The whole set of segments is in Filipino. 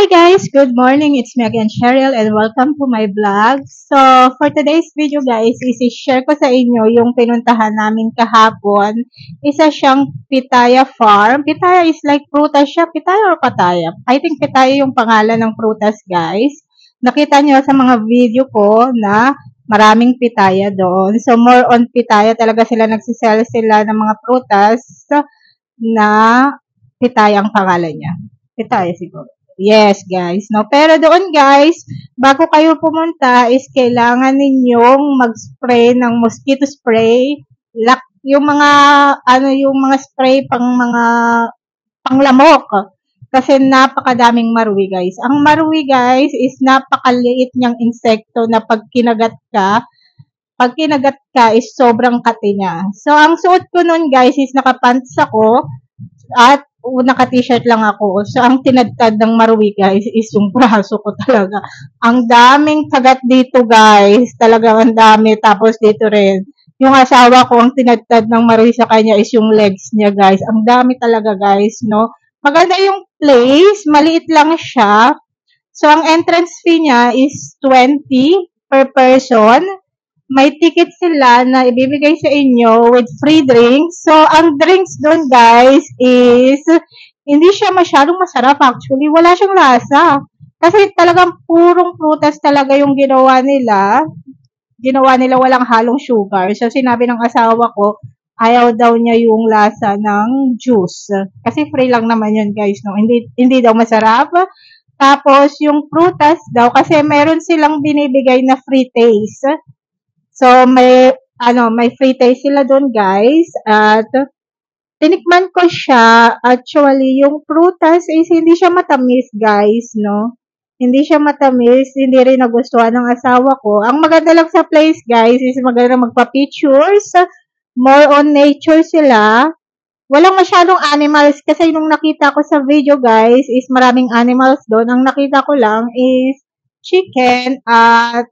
Hi guys, good morning. It's me again, Cheryl, and welcome to my vlog. So, for today's video guys, isi-share ko sa inyo yung pinuntahan namin kahapon. Isa siyang pitaya farm. Pitaya is like prutas siya. Pitaya or pataya? I think pitaya yung pangalan ng prutas guys. Nakita nyo sa mga video ko na maraming pitaya doon. So, more on pitaya talaga sila. Nagsisell sila ng mga prutas na pitaya ang pangalan niya. Pitaya siguro. Yes, guys. No, pero doon, guys, bago kayo pumunta is kailangan ninyong mag-spray ng mosquito spray. Yung mga yung mga spray panglamok. Kasi napakadaming marui, guys. Ang marui, guys, is napakaliit niyang insekto na pag kinagat ka is sobrang kati niya. So, ang suot ko nun, guys, is nakapants ako at naka-t-shirt lang ako. So, ang tinadtad ng marui, guys, is yung braso ko talaga. Ang daming kagat dito, guys. Talagang ang dami. Tapos dito rin. Yung asawa ko, ang tinadtad ng marui sa kanya is yung legs niya, guys. Ang dami talaga, guys, no? Maganda yung place. Maliit lang siya. So, ang entrance fee niya is 20 per person. May ticket sila na ibibigay sa inyo with free drinks. So, ang drinks doon, guys, is hindi siya masyadong masarap. Actually, wala siyang lasa. Kasi talagang purong prutas talaga yung ginawa nila. Ginawa nila walang halong sugar. So, sinabi ng asawa ko, ayaw daw niya yung lasa ng juice. Kasi free lang naman yun, guys. No? Hindi daw masarap. Tapos, yung prutas daw, kasi meron silang binibigay na free taste. So, may free taste sila doon, guys. At, tinikman ko siya. Actually, yung prutas is hindi siya matamis, guys, no? Hindi siya matamis. Hindi rin nagustuhan ng asawa ko. Ang maganda lang sa place, guys, is maganda magpa-pictures. More on nature sila. Walang masyadong animals kasi nung nakita ko sa video, guys, is maraming animals doon. Ang nakita ko lang is chicken at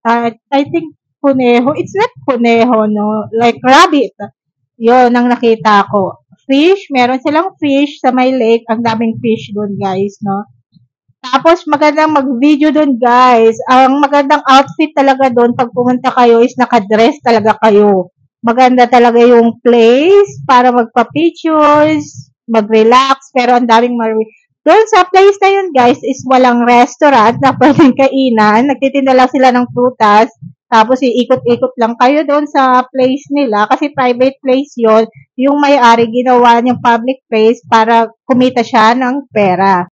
I think kuneho. It's not kuneho, no? Like rabbit. Yun ang nakita ko. Fish. Meron silang fish sa may lake. Ang daming fish doon, guys, no? Tapos, magandang mag-video doon, guys. Ang magandang outfit talaga doon pag pumunta kayo is nakadress talaga kayo. Maganda talaga yung place para magpa-pictures, mag-relax, pero ang daming doon sa place na yun, guys, is walang restaurant na pwedeng kainan. Nagtitinda lang sila ng prutas. Tapos, iikot-ikot lang kayo doon sa place nila. Kasi private place yon. Yung may-ari, ginawa niyang public place para kumita siya ng pera.